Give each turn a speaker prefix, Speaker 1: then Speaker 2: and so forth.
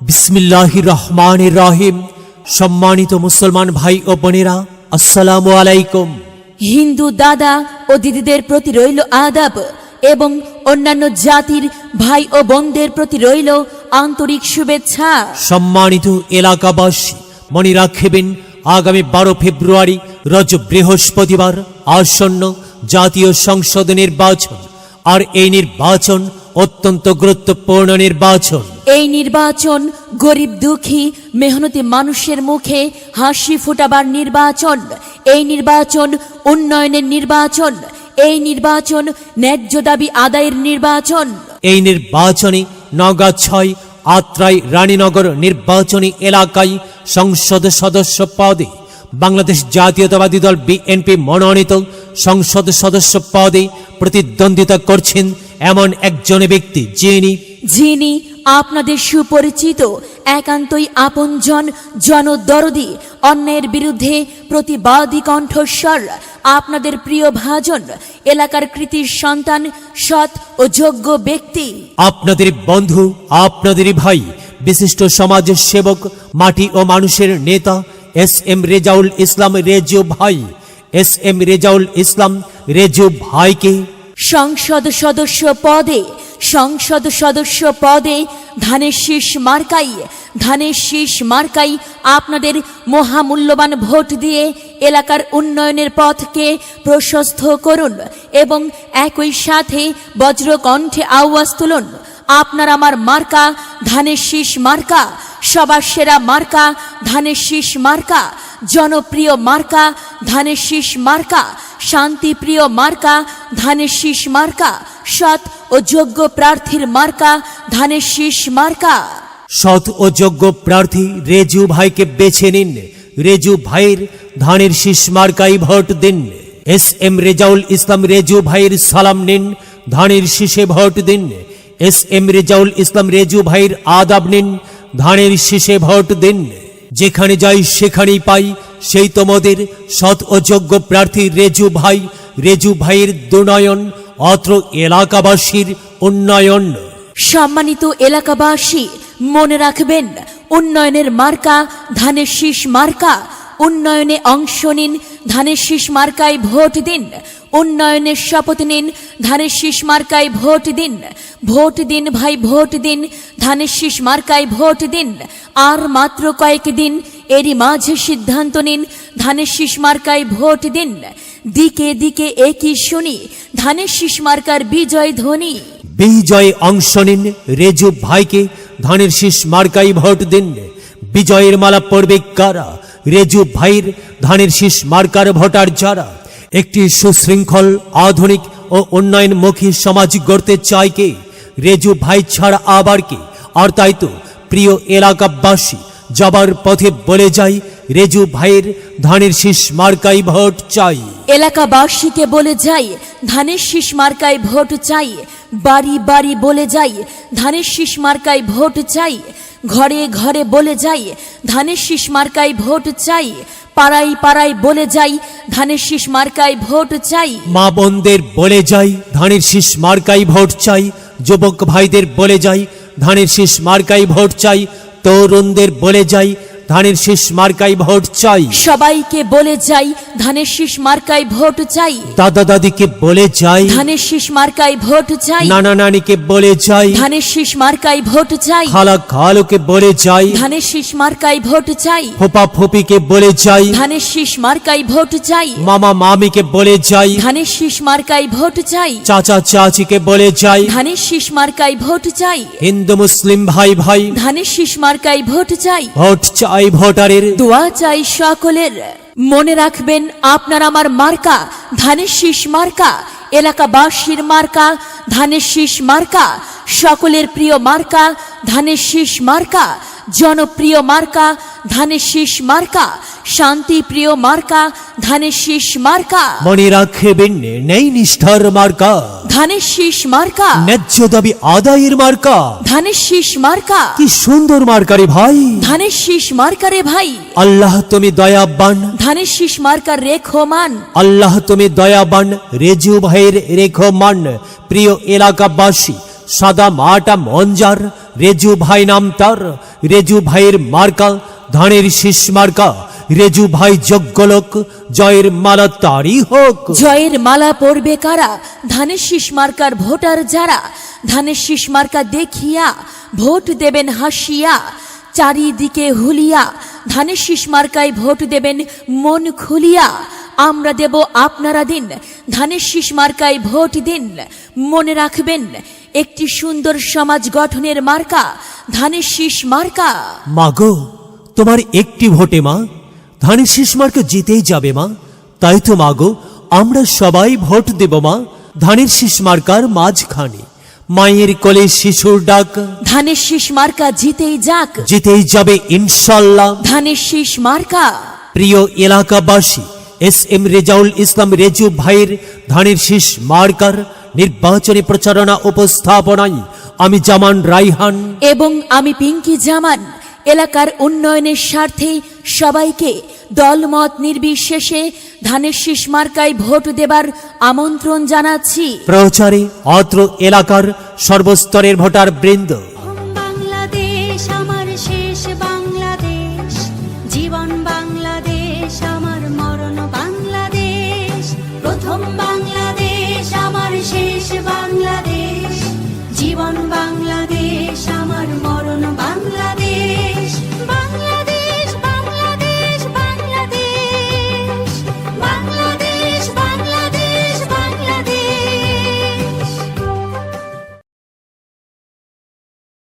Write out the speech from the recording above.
Speaker 1: বিসমিল্লাহির রহমানির রহিম। সম্মানিত মুসলমান ভাই ও বোনেরা, আসসালামু আলাইকুম।
Speaker 2: হিন্দু দাদা ও দিদিদের প্রতি রইল আদাব এবং অন্যান্য জাতির ভাই ও বোনদের প্রতি রইল আন্তরিক শুভেচ্ছা।
Speaker 1: সম্মানিত এলাকাবাসী, মনে রাখবেন আগামী 12 ফেব্রুয়ারি রোজ বৃহস্পতিবার আসন্ন জাতীয় সংসদ নির্বাচন। আর এই নির্বাচন অত্যন্ত গুরুত্বপূর্ণ নির্বাচন।
Speaker 2: এই নির্বাচন গরিব দুঃখী মেহনতি মানুষের মুখে হাসি ফোটাবার নির্বাচন। এই নির্বাচন উন্নয়নের নির্বাচন। এই নির্বাচন ন্যায্য দাবি আদায়ের নির্বাচন।
Speaker 1: এই নির্বাচনে নওগাঁ 6 আত্রাই রানীনগর নির্বাচনী এলাকায় সংসদ সদস্য পদে বাংলাদেশ জাতীয়তাবাদী দল বিএনপি মনোনীত সংসদ সদস্য পদে প্রতিদ্বন্দ্বিতা করছেন এমন একজন ব্যক্তি যিনি
Speaker 2: আপনাদের সুপরিচিত, একান্তই আপনজন, জনদরদি, অন্যায়ের বিরুদ্ধে প্রতিবাদী কণ্ঠস্বর, আপনাদের প্রিয় ভাজন, এলাকার কৃতির সন্তান, সৎ ও যোগ্য ব্যক্তি,
Speaker 1: আপনাদের বন্ধু, আপনাদেরই ভাই, বিশিষ্ট সমাজ সেবক, মাটি ও মানুষের নেতা এস.এম. রেজাউল ইসলাম রেজু ভাই। এস.এম. রেজাউল ইসলাম রেজু ভাইকে
Speaker 2: সংসদ সদস্য পদে ধানের শীষ মার্কাই আপনাদের মহামূল্যবান ভোট দিয়ে এলাকার উন্নয়নের পথকে প্রশস্ত করুন এবং একই সাথে বজ্রকণ্ঠে আওয়াজ তুলুন, আপনার আমার মার্কা ধানের শীষ মার্কা, সবার সেরা মার্কা ধানের শীষ মার্কা, জনপ্রিয় মার্কা ধানের শীষ মার্কা, শান্তিপ্রিয় মার্কা ধানের শীষ মার্কা, সৎ ও যোগ্য প্রার্থীর মার্কা ধানের শীষ মার্কা।
Speaker 1: সৎ ও যোগ্য প্রার্থী রেজু ভাইকে বেছে নিন। রেজু ভাইয়ের ধানের শীষ মার্কায় ভোট দিন। এস.এম. রেজাউল ইসলাম রেজু ভাইয়ের সালাম নিন, ধানের শীষে ভোট দিন। এস.এম. রেজাউল ইসলাম রেজু ভাইয়ের আদাব নিন, ধানের শীষে ভোট দিন। যেখানে যাই সেখানেই পাই সেই তোমাদের সৎ ও যোগ্য প্রার্থী রেজু ভাই। রেজু ভাইয়ের দুর্নয়ন, অত্র এলাকাবাসীর উন্নয়ন।
Speaker 2: সম্মানিত এলাকাবাসী, মনে রাখবেন, উন্নয়নের মার্কা ধানের শীষ মার্কা। উন্নয়নে অংশ নিন, ধানের শীষ মার্কায় ভোট দিন। উন্নয়নের শপথ নিন, ধানের শীষ মার্কায় ভোট দিন। ভোট দিন ভাই, ভোট দিন, ধানের শীষ মার্কায় ভোট দিন। আর মাত্র কয়েকদিন, এরই মাঝে সিদ্ধান্ত নিন, ধানের শীষ মার্কায় ভোট দিন। দিকে দিকে একই শুনি ধানের শীষ মার্কার বিজয় ধ্বনি।
Speaker 1: বিজয়ে অংশ নিন, রেজু ভাইকে ধানের শীষ মার্কায় ভোট দিন। বিজয়ের মালা পড়বে কারা? রেজু ভাইয়ের ধানের শীষ মার্কার ভোটার যারা। একটি সুশৃঙ্খল, আধুনিক ও উন্নয়নমুখী সমাজ গড়তে চায় কে? রেজু ভাই ছাড়া আবার কে? আর তাই তো প্রিয় এলাকাবাসী, যাবার পথে বলে যাই, রেজু ভাইয়ের ধানের শীষ মার্কায় ভোট চাই।
Speaker 2: এলাকাবাসীকে বলে যাই, ধানের শীষ মার্কায় ভোট চাই। বাড়ি বাড়ি বলে যাই, ধানের শীষ মার্কায় ভোট চাই। ঘরে ঘরে বলে যাই, ধানের শীষ মার্কায় ভোট চাই। পাড়ায় পাড়ায় বলে যাই, ধানের শীষ মার্কায় ভোট চাই।
Speaker 1: মা বোনদের বলে যাই, ধানের শীষ মার্কায় ভোট চাই। যুবক ভাইদের বলে যাই, ধানের শীষ মার্কায় ভোট চাই। তরুণদের বলে যাই, ধানের শীষ মার্কায় ভোট চাই।
Speaker 2: সবাইকে বলে যাই, ধানের শীষ মার্কায় ভোট চাই।
Speaker 1: দাদা দাদিকে বলে যাই,
Speaker 2: ধানের শীষ মার্কায় ভোট চাই।
Speaker 1: নানা নানিকে বলে যাই,
Speaker 2: ধানের শীষ মার্কায় ভোট চাই।
Speaker 1: খালা খালুকে বলে যাই,
Speaker 2: ধানের শীষ মার্কায় ভোট চাই।
Speaker 1: ফোপা ফোপিকে বলে যাই,
Speaker 2: ধানের শীষ মার্কায় ভোট চাই।
Speaker 1: মামা মামিকে বলে যাই,
Speaker 2: ধানের শীষ মার্কায় ভোট চাই।
Speaker 1: চাচা চাচিকে বলে যাই,
Speaker 2: ধানের শীষ মার্কায় ভোট চাই।
Speaker 1: হিন্দু মুসলিম ভাই ভাই,
Speaker 2: ধানের শীষ মার্কায় ভোট চাই।
Speaker 1: ভোট চাই ভোটারের,
Speaker 2: দোয়া চাই সকলের। মনে রাখবেন, আপনার আমার মার্কা ধানের শীষ মার্কা। এলাকাবাসীর মার্কা ধানের শীষ মার্কা। সকলের প্রিয় মার্কা ধানের শীষ মার্কা। জনপ্রিয় মার্কা ধানের শীষ মার্কা। শান্তিপ্রিয় মার্কা ধানের শীষ মার্কা।
Speaker 1: মনে রাখবেন, নেই নিষ্ঠার মার্কা
Speaker 2: ধানের শীষ মার্কা।
Speaker 1: ন্যায্য দাবি আদায়ের মার্কা
Speaker 2: ধানের শীষ মার্কা।
Speaker 1: কি সুন্দর মার্কারে ভাই।
Speaker 2: ধানের শীষ মার্কারে ভাই।
Speaker 1: আল্লাহ তুমি দয়াবান,
Speaker 2: ধানের শীষ মার্কার রেখমান।
Speaker 1: আল্লাহ তুমি দয়াবান, রেজু ভাইয়ের রেখমান। প্রিয় এলাকাবাসী, সাদা মাটা মঞ্জার, রেজু ভাই নাম তার। রেজু ভাইয়ের মার্কা ধানের শীষ মার্কা, রেজু ভাই যোগ্য লোক, জয়ের মালা তারই হোক।
Speaker 2: জয়ের মালা পরবে কারা? ধানের শীষ মার্কার ভোটার যারা। ধানের শীষ মার্কা দেখিয়া ভোট দেবেন হাসিয়া, চারিদিকে হুলিয়া। ধানের শীষ মার্কায় ভোট দেবেন মন খুলিয়া। আমরা দেব আপনারা দিন, ধানের শীষ মার্কায় ভোট দিন। মনে রাখবেন, একটি সুন্দর সমাজ গঠনের মার্কা ধানের শীষ মার্কা।
Speaker 1: মাগো, তোমার একটি ভোটে মা ধানের শীষ মার্কা জিতেই যাবে মা। তাই তো মাগো, আমরা সবাই ভোট দেব মা ধানের শীষ মার্কার মাঝখানে। মায়ের কোলে শিশুর ডাক,
Speaker 2: ধানের শীষ মার্কা জিতেই যাক,
Speaker 1: জিতেই যাবে ইনশাল্লাহ।
Speaker 2: ধানের শীষ মার্কা।
Speaker 1: প্রিয় এলাকাবাসী, এস এম রেজাউল ইসলাম রেজু ভাইয়ের ধানের শীষ মার্কার নির্বাচনী প্রচারণা উপস্থাপনায় আমি জামান রাইহান
Speaker 2: এবং আমি পিঙ্কি জামান এলাকার উন্নয়নের স্বার্থে সবাইকে দলমত নির্বিশেষে ধানের শীষ মার্কায় ভোট দেবার আমন্ত্রণ জানাচ্ছি।
Speaker 1: প্রচারে অত্র এলাকার সর্বস্তরের ভোটার বৃন্দ